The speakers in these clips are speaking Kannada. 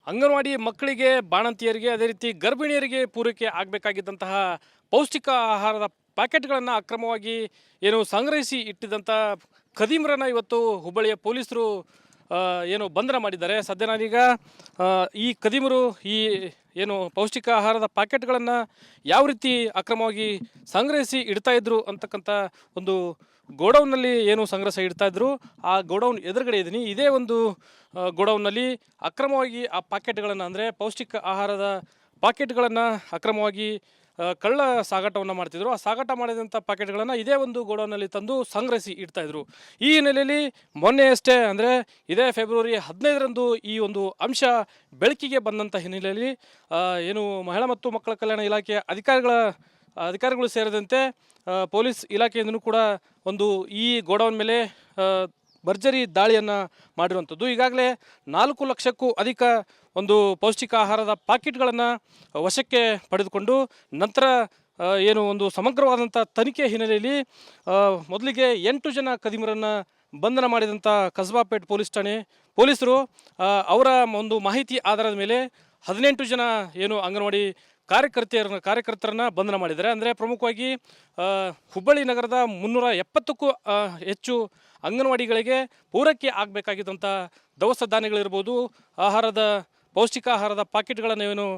ಅಂಗನವಾಡಿ ಮಕ್ಕಳಿಗೆ, ಬಾಣಂತಿಯರಿಗೆ, ಅದೇ ರೀತಿ ಗರ್ಭಿಣಿಯರಿಗೆ ಪೂರೈಕೆ ಆಗಬೇಕಾಗಿದ್ದಂತಹ ಪೌಷ್ಟಿಕ ಆಹಾರದ ಪ್ಯಾಕೆಟ್ಗಳನ್ನು ಅಕ್ರಮವಾಗಿ ಸಂಗ್ರಹಿಸಿ ಇಟ್ಟಿದ್ದಂಥ ಖದೀಮರನ್ನು ಇವತ್ತು ಹುಬ್ಬಳ್ಳಿಯ ಪೊಲೀಸರು ಬಂಧನ ಮಾಡಿದ್ದಾರೆ. ಸದ್ಯ ನಾನೀಗ ಈ ಖದೀಮರು ಈ ಪೌಷ್ಟಿಕ ಆಹಾರದ ಪ್ಯಾಕೆಟ್ಗಳನ್ನು ಯಾವ ರೀತಿ ಅಕ್ರಮವಾಗಿ ಸಂಗ್ರಹಿಸಿ ಇಡ್ತಾ ಇದ್ರು ಅಂತಕ್ಕಂಥ ಒಂದು ಗೋಡೌನ್ನಲ್ಲಿ ಸಂಗ್ರಹಿಸಿ ಇಡ್ತಾ ಇದ್ರು. ಆ ಗೋಡೌನ್ ಎದುರುಗಡೆ ಇದ್ದೀನಿ. ಇದೇ ಒಂದು ಗೋಡೌನ್ನಲ್ಲಿ ಅಕ್ರಮವಾಗಿ ಆ ಪ್ಯಾಕೆಟ್ಗಳನ್ನು, ಅಂದರೆ ಪೌಷ್ಟಿಕ ಆಹಾರದ ಪ್ಯಾಕೆಟ್ಗಳನ್ನು ಅಕ್ರಮವಾಗಿ ಕಳ್ಳ ಸಾಗಾಟವನ್ನು ಮಾಡ್ತಿದ್ರು. ಆ ಸಾಗಾಟ ಮಾಡಿದಂಥ ಪ್ಯಾಕೆಟ್ಗಳನ್ನು ಇದೇ ಒಂದು ಗೋಡೌನ್ನಲ್ಲಿ ತಂದು ಸಂಗ್ರಹಿಸಿ ಇಡ್ತಾಯಿದ್ರು. ಈ ಹಿನ್ನೆಲೆಯಲ್ಲಿ ಮೊನ್ನೆಯಷ್ಟೇ, ಅಂದರೆ ಇದೇ ಫೆಬ್ರವರಿ 15ರಂದು ಈ ಒಂದು ಅಂಶ ಬೆಳಕಿಗೆ ಬಂದಂಥ ಹಿನ್ನೆಲೆಯಲ್ಲಿ ಮಹಿಳಾ ಮತ್ತು ಮಕ್ಕಳ ಕಲ್ಯಾಣ ಇಲಾಖೆಯ ಅಧಿಕಾರಿಗಳು ಸೇರಿದಂತೆ ಪೊಲೀಸ್ ಇಲಾಖೆಯಿಂದಲೂ ಕೂಡ ಈ ಗೋಡೌನ್ ಮೇಲೆ ಭರ್ಜರಿ ದಾಳಿಯನ್ನು ಮಾಡಿರುವಂಥದ್ದು. ಈಗಾಗಲೇ 4 ಲಕ್ಷಕ್ಕೂ ಅಧಿಕ ಪೌಷ್ಟಿಕ ಆಹಾರದ ಪ್ಯಾಕೆಟ್ಗಳನ್ನು ವಶಕ್ಕೆ ಪಡೆದುಕೊಂಡು ನಂತರ ಸಮಗ್ರವಾದಂಥ ತನಿಖೆ ಹಿನ್ನೆಲೆಯಲ್ಲಿ ಮೊದಲಿಗೆ 8 ಜನ ಖದೀಮರನ್ನು ಬಂಧನ ಮಾಡಿದಂಥ ಕಸಬಾಪೇಟ್ ಪೊಲೀಸ್ ಠಾಣೆ ಪೊಲೀಸರು ಅವರ ಮಾಹಿತಿ ಆಧಾರದ ಮೇಲೆ 18 ಜನ ಅಂಗನವಾಡಿ ಕಾರ್ಯಕರ್ತರನ್ನು ಬಂಧನ ಮಾಡಿದ್ದಾರೆ. ಅಂದರೆ ಪ್ರಮುಖವಾಗಿ ಹುಬ್ಬಳ್ಳಿ ನಗರದ 370ಕ್ಕೂ ಹೆಚ್ಚು ಅಂಗನವಾಡಿಗಳಿಗೆ ಪೂರೈಕೆ ಆಗಬೇಕಾಗಿದ್ದಂಥ ದವಸ ಧಾನ್ಯಗಳಿರ್ಬೋದು, ಪೌಷ್ಟಿಕ ಆಹಾರದ ಪ್ಯಾಕೆಟ್ಗಳನ್ನು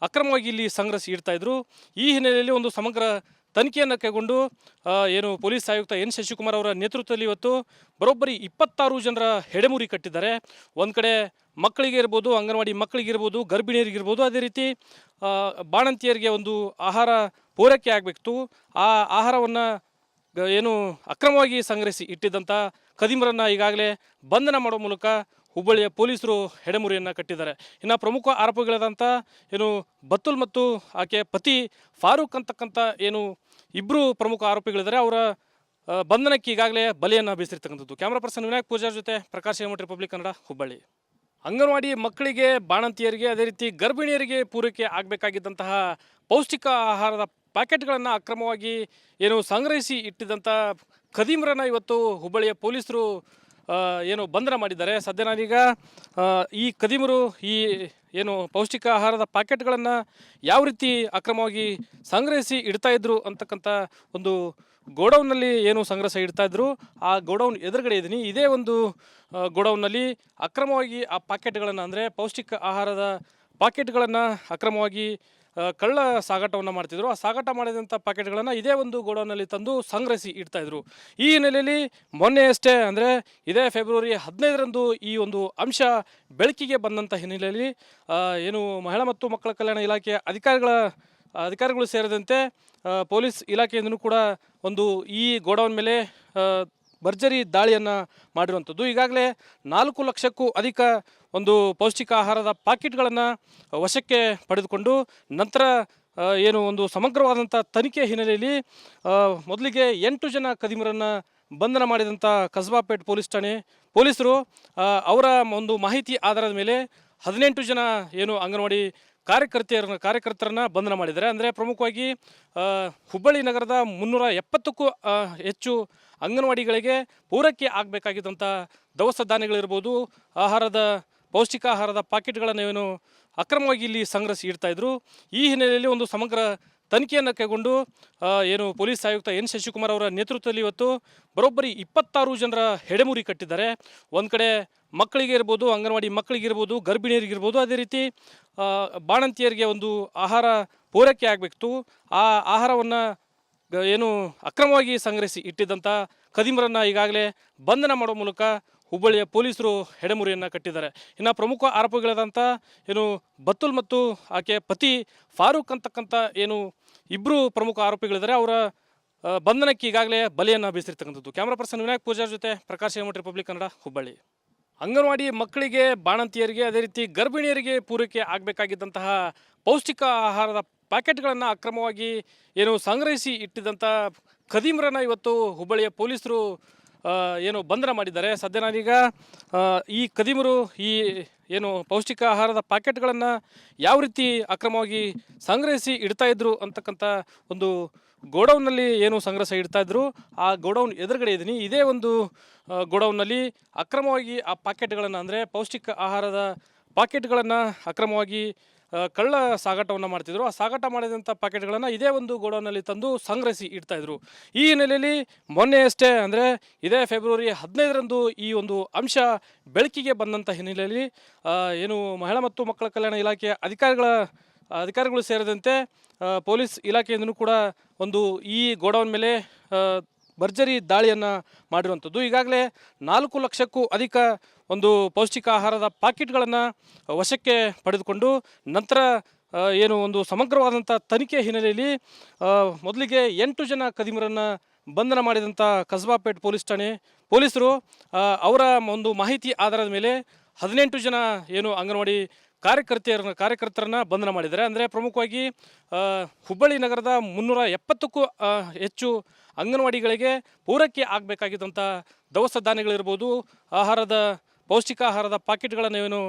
ಅಕ್ರಮವಾಗಿ ಇಲ್ಲಿ ಸಂಗ್ರಹಿಸಿ ಇಡ್ತಾಯಿದ್ರು. ಈ ಹಿನ್ನೆಲೆಯಲ್ಲಿ ಸಮಗ್ರ ತನಿಖೆಯನ್ನು ಕೈಗೊಂಡು ಪೊಲೀಸ್ ಆಯುಕ್ತ ಎನ್ ಶಶಿಕುಮಾರ್ ಅವರ ನೇತೃತ್ವದಲ್ಲಿ ಇವತ್ತು ಬರೋಬ್ಬರಿ 26 ಜನರ ಹೆಡೆಮುರಿ ಕಟ್ಟಿದ್ದಾರೆ. ಒಂದು ಕಡೆ ಮಕ್ಕಳಿಗೆ ಇರ್ಬೋದು, ಅಂಗನವಾಡಿ ಮಕ್ಕಳಿಗಿರ್ಬೋದು, ಗರ್ಭಿಣಿಯರಿಗಿರ್ಬೋದು, ಅದೇ ರೀತಿ ಬಾಣಂತಿಯರಿಗೆ ಆಹಾರ ಪೂರೈಕೆ ಆಗಬೇಕಿತ್ತು. ಆ ಆಹಾರವನ್ನು ಅಕ್ರಮವಾಗಿ ಸಂಗ್ರಹಿಸಿ ಇಟ್ಟಿದ್ದಂಥ ಖದೀಮರನ್ನು ಈಗಾಗಲೇ ಬಂಧನ ಮಾಡೋ ಮೂಲಕ ಹುಬ್ಬಳ್ಳಿಯ ಪೊಲೀಸರು ಹೆಡೆಮುರಿಯನ್ನು ಕಟ್ಟಿದ್ದಾರೆ. ಇನ್ನು ಪ್ರಮುಖ ಆರೋಪಿಗಳಾದಂಥ ಬತುಲ್ ಮತ್ತು ಆಕೆಯ ಪತಿ ಫಾರೂಕ್ ಅಂತಕ್ಕಂಥ ಇಬ್ಬರು ಪ್ರಮುಖ ಆರೋಪಿಗಳಿದ್ದಾರೆ. ಅವರ ಬಂಧನಕ್ಕೆ ಈಗಾಗಲೇ ಬಲೆಯನ್ನು ಬೀಸಿರ್ತಕ್ಕಂಥದ್ದು. ಕ್ಯಾಮ್ರಾ ಪರ್ಸನ್ ವಿನಾಯಕ್ ಪೂಜಾರ್ ಜೊತೆ ಪ್ರಕಾಶ್ ಹೇಮಠ್, ರಿಪಬ್ಲಿಕ್ ಕನ್ನಡ, ಹುಬ್ಬಳ್ಳಿ. ಅಂಗನವಾಡಿ ಮಕ್ಕಳಿಗೆ, ಬಾಣಂತಿಯರಿಗೆ, ಅದೇ ರೀತಿ ಗರ್ಭಿಣಿಯರಿಗೆ ಪೂರೈಕೆ ಆಗಬೇಕಾಗಿದ್ದಂತಹ ಪೌಷ್ಟಿಕ ಆಹಾರದ ಪ್ಯಾಕೆಟ್ಗಳನ್ನು ಅಕ್ರಮವಾಗಿ ಸಂಗ್ರಹಿಸಿ ಇಟ್ಟಿದ್ದಂಥ ಖದೀಮರನ್ನು ಇವತ್ತು ಹುಬ್ಬಳ್ಳಿಯ ಪೊಲೀಸರು ಬಂಧನ ಮಾಡಿದ್ದಾರೆ. ಸದ್ಯ ನಾನೀಗ ಈ ಖದೀಮರು ಈ ಪೌಷ್ಟಿಕ ಆಹಾರದ ಪ್ಯಾಕೆಟ್ಗಳನ್ನು ಯಾವ ರೀತಿ ಅಕ್ರಮವಾಗಿ ಸಂಗ್ರಹಿಸಿ ಇಡ್ತಾಯಿದ್ರು ಅಂತಕ್ಕಂಥ ಒಂದು ಗೋಡೌನ್ನಲ್ಲಿ ಸಂಗ್ರಹಿಸಿ ಇಡ್ತಾಯಿದ್ರು. ಆ ಗೋಡೌನ್ ಎದುರುಗಡೆ ಇದ್ದೀನಿ. ಇದೇ ಒಂದು ಗೋಡೌನ್ನಲ್ಲಿ ಅಕ್ರಮವಾಗಿ ಆ ಪ್ಯಾಕೆಟ್ಗಳನ್ನು, ಅಂದರೆ ಪೌಷ್ಟಿಕ ಆಹಾರದ ಪ್ಯಾಕೆಟ್ಗಳನ್ನು ಅಕ್ರಮವಾಗಿ ಕಳ್ಳ ಸಾಗಾಟವನ್ನು ಮಾಡ್ತಿದ್ರು. ಆ ಸಾಗಾಟ ಮಾಡಿದಂಥ ಪ್ಯಾಕೆಟ್ಗಳನ್ನು ಇದೇ ಒಂದು ಗೋಡೌನ್ನಲ್ಲಿ ತಂದು ಸಂಗ್ರಹಿಸಿ ಇಡ್ತಾಯಿದ್ರು. ಈ ಹಿನ್ನೆಲೆಯಲ್ಲಿ ಮೊನ್ನೆಯಷ್ಟೇ, ಅಂದರೆ ಇದೇ ಫೆಬ್ರವರಿ 15ರಂದು ಈ ಅಂಶ ಬೆಳಕಿಗೆ ಬಂದಂಥ ಹಿನ್ನೆಲೆಯಲ್ಲಿ ಮಹಿಳಾ ಮತ್ತು ಮಕ್ಕಳ ಕಲ್ಯಾಣ ಇಲಾಖೆಯ ಅಧಿಕಾರಿಗಳು ಸೇರಿದಂತೆ ಪೊಲೀಸ್ ಇಲಾಖೆಯಿಂದಲೂ ಕೂಡ ಈ ಗೋಡೌನ್ ಮೇಲೆ ಭರ್ಜರಿ ದಾಳಿಯನ್ನು ಮಾಡಿರುವಂಥದ್ದು. ಈಗಾಗಲೇ 4 ಲಕ್ಷಕ್ಕೂ ಅಧಿಕ ಪೌಷ್ಟಿಕ ಆಹಾರದ ಪ್ಯಾಕೆಟ್ಗಳನ್ನು ವಶಕ್ಕೆ ಪಡೆದುಕೊಂಡು ನಂತರ ಸಮಗ್ರವಾದಂಥ ತನಿಖೆ ಹಿನ್ನೆಲೆಯಲ್ಲಿ ಮೊದಲಿಗೆ 8 ಜನ ಖದೀಮರನ್ನು ಬಂಧನ ಮಾಡಿದಂಥ ಕಸಬಾಪೇಟ್ ಪೊಲೀಸ್ ಠಾಣೆ ಪೊಲೀಸರು ಅವರ ಮಾಹಿತಿ ಆಧಾರದ ಮೇಲೆ 18 ಜನ ಅಂಗನವಾಡಿ ಕಾರ್ಯಕರ್ತರನ್ನು ಬಂಧನ ಮಾಡಿದ್ದಾರೆ. ಅಂದರೆ ಪ್ರಮುಖವಾಗಿ ಹುಬ್ಬಳ್ಳಿ ನಗರದ 370ಕ್ಕೂ ಹೆಚ್ಚು ಅಂಗನವಾಡಿಗಳಿಗೆ ಪೂರೈಕೆ ಆಗಬೇಕಾಗಿದ್ದಂಥ ದವಸ ಧಾನ್ಯಗಳಿರ್ಬೋದು, ಪೌಷ್ಟಿಕ ಆಹಾರದ ಪ್ಯಾಕೆಟ್ಗಳನ್ನು ಅಕ್ರಮವಾಗಿ ಇಲ್ಲಿ ಸಂಗ್ರಹಿಸಿ ಇಡ್ತಾಯಿದ್ರು. ಈ ಹಿನ್ನೆಲೆಯಲ್ಲಿ ಸಮಗ್ರ ತನಿಖೆಯನ್ನು ಕೈಗೊಂಡು ಪೊಲೀಸ್ ಆಯುಕ್ತ ಎನ್ ಶಶಿಕುಮಾರ್ ಅವರ ನೇತೃತ್ವದಲ್ಲಿ ಇವತ್ತು ಬರೋಬ್ಬರಿ 26 ಜನರ ಹೆಡೆಮುರಿ ಕಟ್ಟಿದ್ದಾರೆ. ಒಂದು ಕಡೆ ಮಕ್ಕಳಿಗೆ ಇರ್ಬೋದು, ಅಂಗನವಾಡಿ ಮಕ್ಕಳಿಗಿರ್ಬೋದು, ಗರ್ಭಿಣಿಯರಿಗಿರ್ಬೋದು, ಅದೇ ರೀತಿ ಬಾಣಂತಿಯರಿಗೆ ಆಹಾರ ಪೂರೈಕೆ ಆಗಬೇಕಿತ್ತು. ಆ ಆಹಾರವನ್ನು ಅಕ್ರಮವಾಗಿ ಸಂಗ್ರಹಿಸಿ ಇಟ್ಟಿದ್ದಂಥ ಖದೀಮರನ್ನು ಈಗಾಗಲೇ ಬಂಧನ ಮಾಡೋ ಮೂಲಕ ಹುಬ್ಬಳ್ಳಿಯ ಪೊಲೀಸರು ಹೆಡೆಮುರಿಯನ್ನು ಕಟ್ಟಿದ್ದಾರೆ. ಇನ್ನು ಪ್ರಮುಖ ಆರೋಪಿಗಳಾದಂಥ ಬತುಲ್ ಮತ್ತು ಆಕೆಯ ಪತಿ ಫಾರೂಕ್ ಅಂತಕ್ಕಂಥ ಇಬ್ಬರು ಪ್ರಮುಖ ಆರೋಪಿಗಳಿದ್ದಾರೆ. ಅವರ ಬಂಧನಕ್ಕೆ ಈಗಾಗಲೇ ಬಲೆಯನ್ನು ಬೀಸಿರ್ತಕ್ಕಂಥದ್ದು. ಕ್ಯಾಮ್ರಾ ಪರ್ಸನ್ ವಿನಾಯಕ್ ಪೂಜಾರ್ ಜೊತೆ ಪ್ರಕಾಶ್ ಹೇಮಠ್, ರಿಪಬ್ಲಿಕ್ ಕನ್ನಡ, ಹುಬ್ಬಳ್ಳಿ. ಅಂಗನವಾಡಿ ಮಕ್ಕಳಿಗೆ, ಬಾಣಂತಿಯರಿಗೆ, ಅದೇ ರೀತಿ ಗರ್ಭಿಣಿಯರಿಗೆ ಪೂರೈಕೆ ಆಗಬೇಕಾಗಿದ್ದಂತಹ ಪೌಷ್ಟಿಕ ಆಹಾರದ ಪ್ಯಾಕೆಟ್ಗಳನ್ನು ಅಕ್ರಮವಾಗಿ ಸಂಗ್ರಹಿಸಿ ಇಟ್ಟಿದ್ದಂಥ ಖದೀಮರನ್ನು ಇವತ್ತು ಹುಬ್ಬಳ್ಳಿಯ ಪೊಲೀಸರು ಬಂಧನ ಮಾಡಿದ್ದಾರೆ. ಸದ್ಯ ನಾನೀಗ ಈ ಖದೀಮರು ಈ ಪೌಷ್ಟಿಕ ಆಹಾರದ ಪ್ಯಾಕೆಟ್ಗಳನ್ನು ಯಾವ ರೀತಿ ಅಕ್ರಮವಾಗಿ ಸಂಗ್ರಹಿಸಿ ಇಡ್ತಾಯಿದ್ರು ಅಂತಕ್ಕಂಥ ಒಂದು ಗೋಡೌನ್ನಲ್ಲಿ ಸಂಗ್ರಹಿಸಿ ಇಡ್ತಾಯಿದ್ರು. ಆ ಗೋಡೌನ್ ಎದುರುಗಡೆ ಇದ್ದೀನಿ. ಇದೇ ಒಂದು ಗೋಡೌನ್ನಲ್ಲಿ ಅಕ್ರಮವಾಗಿ ಆ ಪ್ಯಾಕೆಟ್ಗಳನ್ನು, ಅಂದರೆ ಪೌಷ್ಟಿಕ ಆಹಾರದ ಪಾಕೆಟ್ಗಳನ್ನು ಅಕ್ರಮವಾಗಿ ಕಳ್ಳ ಸಾಗಾಟವನ್ನು ಮಾಡ್ತಿದ್ರು. ಆ ಸಾಗಾಟ ಮಾಡಿದಂಥ ಪ್ಯಾಕೆಟ್ಗಳನ್ನು ಇದೇ ಒಂದು ಗೋಡೌನಲ್ಲಿ ತಂದು ಸಂಗ್ರಹಿಸಿ ಇಡ್ತಾಯಿದ್ರು. ಈ ಹಿನ್ನೆಲೆಯಲ್ಲಿ ಮೊನ್ನೆಯಷ್ಟೇ ಅಂದರೆ ಇದೇ ಫೆಬ್ರವರಿ 15ರಂದು ಈ ಒಂದು ಅಂಶ ಬೆಳಕಿಗೆ ಬಂದಂಥ ಹಿನ್ನೆಲೆಯಲ್ಲಿ ಏನು ಮಹಿಳಾ ಮತ್ತು ಮಕ್ಕಳ ಕಲ್ಯಾಣ ಇಲಾಖೆಯ ಅಧಿಕಾರಿಗಳು ಸೇರಿದಂತೆ ಪೊಲೀಸ್ ಇಲಾಖೆಯಿಂದಲೂ ಕೂಡ ಒಂದು ಈ ಗೋಡೌನ್ ಮೇಲೆ ಭರ್ಜರಿ ದಾಳಿಯನ್ನು ಮಾಡಿರುವಂಥದ್ದು. ಈಗಾಗಲೇ 4 ಲಕ್ಷಕ್ಕೂ ಅಧಿಕ ಒಂದು ಪೌಷ್ಟಿಕ ಆಹಾರದ ಪ್ಯಾಕೆಟ್ಗಳನ್ನು ವಶಕ್ಕೆ ಪಡೆದುಕೊಂಡು ನಂತರ ಏನು ಒಂದು ಸಮಗ್ರವಾದಂಥ ತನಿಖೆ ಹಿನ್ನೆಲೆಯಲ್ಲಿ ಮೊದಲಿಗೆ 8 ಜನ ಕದಿಮರನ್ನು ಬಂಧನ ಮಾಡಿದಂಥ ಕಸ್ಬಾಪೇಟ್ ಪೊಲೀಸ್ ಠಾಣೆ ಪೊಲೀಸರು ಅವರ ಒಂದು ಮಾಹಿತಿ ಆಧಾರದ ಮೇಲೆ 18 ಜನ ಏನು ಅಂಗನವಾಡಿ ಕಾರ್ಯಕರ್ತರನ್ನ ಬಂಧನ ಮಾಡಿದ್ದಾರೆ. ಅಂದರೆ ಪ್ರಮುಖವಾಗಿ ಹುಬ್ಬಳ್ಳಿ ನಗರದ 370ಕ್ಕೂ ಹೆಚ್ಚು ಅಂಗನವಾಡಿಗಳಿಗೆ ಪೂರೈಕೆ ಆಗಬೇಕಾಗಿದ್ದಂಥ ದವಸ ಧಾನ್ಯಗಳಿರ್ಬೋದು, ಪೌಷ್ಟಿಕ ಆಹಾರದ ಪ್ಯಾಕೆಟ್ಗಳನ್ನು ಏನು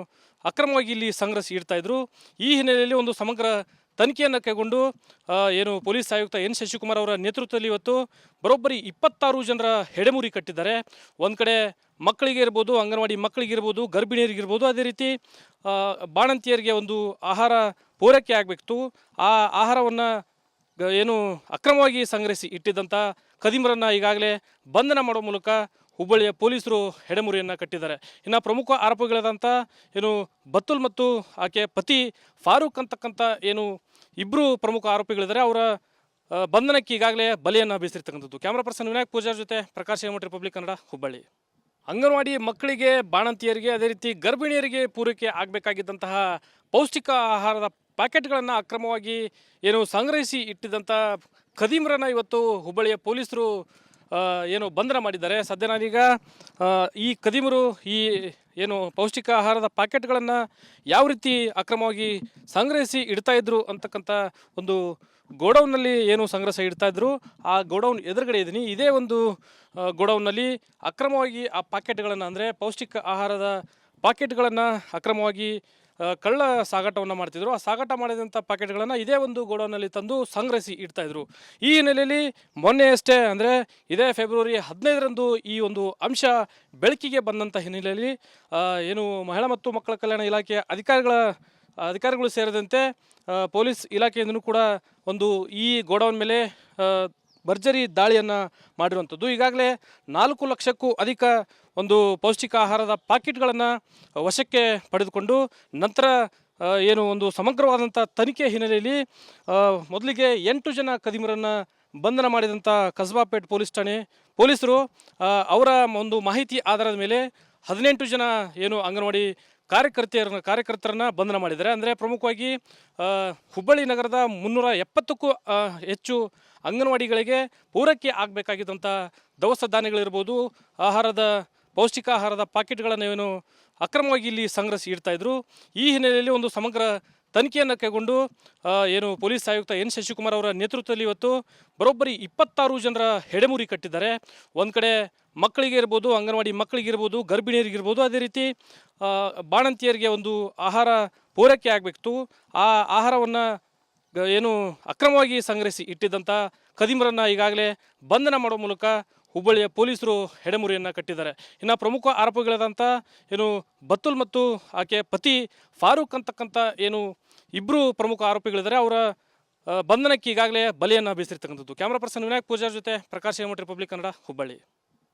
ಅಕ್ರಮವಾಗಿ ಇಲ್ಲಿ ಸಂಗ್ರಹಿಸಿ ಇಡ್ತಾಯಿದ್ರು. ಈ ಹಿನ್ನೆಲೆಯಲ್ಲಿ ಒಂದು ಸಮಗ್ರ ತನಿಖೆಯನ್ನು ಕೈಗೊಂಡು ಏನು ಪೊಲೀಸ್ ಆಯುಕ್ತ ಎನ್ ಶಶಿಕುಮಾರ್ ಅವರ ನೇತೃತ್ವದಲ್ಲಿ ಇವತ್ತು ಬರೋಬ್ಬರಿ 26 ಜನರ ಹೆಡೆಮುರಿ ಕಟ್ಟಿದ್ದಾರೆ. ಒಂದು ಕಡೆ ಮಕ್ಕಳಿಗೆ ಇರ್ಬೋದು, ಅಂಗನವಾಡಿ ಮಕ್ಕಳಿಗಿರ್ಬೋದು, ಗರ್ಭಿಣಿಯರಿಗಿರ್ಬೋದು, ಅದೇ ರೀತಿ ಬಾಣಂತಿಯರಿಗೆ ಒಂದು ಆಹಾರ ಪೂರೈಕೆ ಆಗಬೇಕಿತ್ತು. ಆ ಆಹಾರವನ್ನು ಏನು ಅಕ್ರಮವಾಗಿ ಸಂಗ್ರಹಿಸಿ ಇಟ್ಟಿದ್ದಂಥ ಕದಿಮರನ್ನು ಈಗಾಗಲೇ ಬಂಧನ ಮಾಡೋ ಮೂಲಕ ಹುಬ್ಬಳ್ಳಿಯ ಪೊಲೀಸರು ಹೆಡೆಮುರಿಯನ್ನು ಕಟ್ಟಿದ್ದಾರೆ. ಇನ್ನು ಪ್ರಮುಖ ಆರೋಪಿಗಳಾದಂಥ ಏನು ಬತ್ತುಲ್ ಮತ್ತು ಆಕೆ ಪತಿ ಫಾರೂಕ್ ಅಂತಕ್ಕಂಥ ಏನು ಇಬ್ಬರು ಪ್ರಮುಖ ಆರೋಪಿಗಳಿದ್ದಾರೆ. ಅವರ ಬಂಧನಕ್ಕೆ ಈಗಾಗಲೇ ಬಲೆಯನ್ನು ಬೀಸಿರ್ತಕ್ಕಂಥದ್ದು. ಕ್ಯಾಮ್ರಾ ಪರ್ಸನ್ ವಿನಾಯಕ್ ಪೂಜಾರ್ ಜೊತೆ ಪ್ರಕಾಶ್ ಹೇಮಠ್, ರಿಪಬ್ಲಿಕ್ ಕನ್ನಡ, ಹುಬ್ಬಳ್ಳಿ. ಅಂಗನವಾಡಿ ಮಕ್ಕಳಿಗೆ, ಬಾಣಂತಿಯರಿಗೆ, ಅದೇ ರೀತಿ ಗರ್ಭಿಣಿಯರಿಗೆ ಪೂರೈಕೆ ಆಗಬೇಕಾಗಿದ್ದಂತಹ ಪೌಷ್ಟಿಕ ಆಹಾರದ ಪ್ಯಾಕೆಟ್ಗಳನ್ನು ಅಕ್ರಮವಾಗಿ ಏನು ಸಂಗ್ರಹಿಸಿ ಇಟ್ಟಿದ್ದಂಥ ಖದೀಮರನ್ನು ಇವತ್ತು ಹುಬ್ಬಳ್ಳಿಯ ಪೊಲೀಸರು ಏನು ಬಂಧನ ಮಾಡಿದ್ದಾರೆ. ಸದ್ಯ ನಾನೀಗ ಈ ಖದೀಮರು ಈ ಏನು ಪೌಷ್ಟಿಕ ಆಹಾರದ ಪ್ಯಾಕೆಟ್ಗಳನ್ನು ಯಾವ ರೀತಿ ಅಕ್ರಮವಾಗಿ ಸಂಗ್ರಹಿಸಿ ಇಡ್ತಾಯಿದ್ರು ಅಂತಕ್ಕಂಥ ಒಂದು ಗೋಡೌನ್ನಲ್ಲಿ ಏನು ಸಂಗ್ರಹಿಸಿ ಇಡ್ತಾಯಿದ್ರು, ಆ ಗೋಡೌನ್ ಎದುರುಗಡೆ ಇದ್ದೀನಿ. ಇದೇ ಒಂದು ಗೋಡೌನ್ನಲ್ಲಿ ಅಕ್ರಮವಾಗಿ ಆ ಪ್ಯಾಕೆಟ್ಗಳನ್ನು ಅಂದರೆ ಪೌಷ್ಟಿಕ ಆಹಾರದ ಪ್ಯಾಕೆಟ್ಗಳನ್ನು ಅಕ್ರಮವಾಗಿ ಕಳ್ಳ ಸಾಗಾಟವನ್ನು ಮಾಡ್ತಿದ್ರು. ಆ ಸಾಗಾಟ ಮಾಡಿದಂಥ ಪ್ಯಾಕೆಟ್ಗಳನ್ನು ಇದೇ ಒಂದು ಗೋಡೌನ್ನಲ್ಲಿ ತಂದು ಸಂಗ್ರಹಿಸಿ ಇಡ್ತಾಯಿದ್ರು. ಈ ಹಿನ್ನೆಲೆಯಲ್ಲಿ ಮೊನ್ನೆಯಷ್ಟೇ ಅಂದರೆ ಇದೇ ಫೆಬ್ರವರಿ 15ರಂದು ಈ ಒಂದು ಅಂಶ ಬೆಳಕಿಗೆ ಬಂದಂಥ ಹಿನ್ನೆಲೆಯಲ್ಲಿ ಏನು ಮಹಿಳಾ ಮತ್ತು ಮಕ್ಕಳ ಕಲ್ಯಾಣ ಇಲಾಖೆಯ ಅಧಿಕಾರಿಗಳು ಸೇರಿದಂತೆ ಪೊಲೀಸ್ ಇಲಾಖೆಯಿಂದಲೂ ಕೂಡ ಒಂದು ಈ ಗೋಡೌನ್ ಮೇಲೆ ಭರ್ಜರಿ ದಾಳಿಯನ್ನು ಮಾಡಿರುವಂಥದ್ದು. ಈಗಾಗಲೇ 4 ಲಕ್ಷಕ್ಕೂ ಅಧಿಕ ಒಂದು ಪೌಷ್ಟಿಕ ಆಹಾರದ ಪ್ಯಾಕೆಟ್ಗಳನ್ನು ವಶಕ್ಕೆ ಪಡೆದುಕೊಂಡು ನಂತರ ಏನು ಒಂದು ಸಮಗ್ರವಾದಂಥ ತನಿಖೆ ಹಿನ್ನೆಲೆಯಲ್ಲಿ ಮೊದಲಿಗೆ 8 ಜನ ಕದಿಮರನ್ನು ಬಂಧನ ಮಾಡಿದಂಥ ಕಸ್ಬಾಪೇಟ್ ಪೊಲೀಸ್ ಠಾಣೆ ಪೊಲೀಸರು ಅವರ ಒಂದು ಮಾಹಿತಿ ಆಧಾರದ ಮೇಲೆ 18 ಜನ ಏನು ಅಂಗನವಾಡಿ ಕಾರ್ಯಕರ್ತರನ್ನ ಬಂಧನ ಮಾಡಿದ್ದಾರೆ. ಅಂದರೆ ಪ್ರಮುಖವಾಗಿ ಹುಬ್ಬಳ್ಳಿ ನಗರದ 370ಕ್ಕೂ ಹೆಚ್ಚು ಅಂಗನವಾಡಿಗಳಿಗೆ ಪೂರೈಕೆ ಆಗಬೇಕಾಗಿದ್ದಂಥ ದವಸ ಧಾನ್ಯಗಳಿರ್ಬೋದು, ಪೌಷ್ಟಿಕ ಆಹಾರದ ಪ್ಯಾಕೆಟ್ಗಳನ್ನು ಏನು ಅಕ್ರಮವಾಗಿ ಇಲ್ಲಿ ಸಂಗ್ರಹಿಸಿ ಇಡ್ತಾಯಿದ್ರು. ಈ ಹಿನ್ನೆಲೆಯಲ್ಲಿ ಒಂದು ಸಮಗ್ರ ತನಿಖೆಯನ್ನು ಕೈಗೊಂಡು ಏನು ಪೊಲೀಸ್ ಆಯುಕ್ತ ಎನ್ ಶಶಿಕುಮಾರ್ ಅವರ ನೇತೃತ್ವದಲ್ಲಿ ಇವತ್ತು ಬರೋಬ್ಬರಿ 26 ಜನರ ಹೆಡೆಮುರಿ ಕಟ್ಟಿದ್ದಾರೆ. ಒಂದು ಕಡೆ ಮಕ್ಕಳಿಗೆ ಇರ್ಬೋದು, ಅಂಗನವಾಡಿ ಮಕ್ಕಳಿಗಿರ್ಬೋದು, ಗರ್ಭಿಣಿಯರಿಗಿರ್ಬೋದು, ಅದೇ ರೀತಿ ಬಾಣಂತಿಯರಿಗೆ ಒಂದು ಆಹಾರ ಪೂರೈಕೆ ಆಗಬೇಕಿತ್ತು. ಆ ಆಹಾರವನ್ನು ಏನು ಅಕ್ರಮವಾಗಿ ಸಂಗ್ರಹಿಸಿ ಇಟ್ಟಿದ್ದಂಥ ಖದೀಮರನ್ನು ಈಗಾಗಲೇ ಬಂಧನ ಮಾಡೋ ಮೂಲಕ ಹುಬ್ಬಳ್ಳಿಯ ಪೊಲೀಸರು ಹೆಡೆಮುರಿಯನ್ನು ಕಟ್ಟಿದ್ದಾರೆ. ಇನ್ನು ಪ್ರಮುಖ ಆರೋಪಿಗಳಾದಂಥ ಏನು ಬತ್ತುಲ್ ಮತ್ತು ಆಕೆ ಪತಿ ಫಾರೂಕ್ ಅಂತಕ್ಕಂಥ ಏನು ಇಬ್ಬರು ಪ್ರಮುಖ ಆರೋಪಿಗಳಿದ್ದಾರೆ. ಅವರ ಬಂಧನಕ್ಕೆ ಈಗಾಗಲೇ ಬಲೆಯನ್ನು ಬೀಸಿರ್ತಕ್ಕಂಥದ್ದು. ಕ್ಯಾಮ್ರಾ ಪರ್ಸನ್ ವಿನಾಯಕ್ ಪೂಜಾರ್ ಜೊತೆ ಪ್ರಕಾಶ್ ಹೇಮಠ್, ರಿಪಬ್ಲಿಕ್ ಕನ್ನಡ, ಹುಬ್ಬಳ್ಳಿ.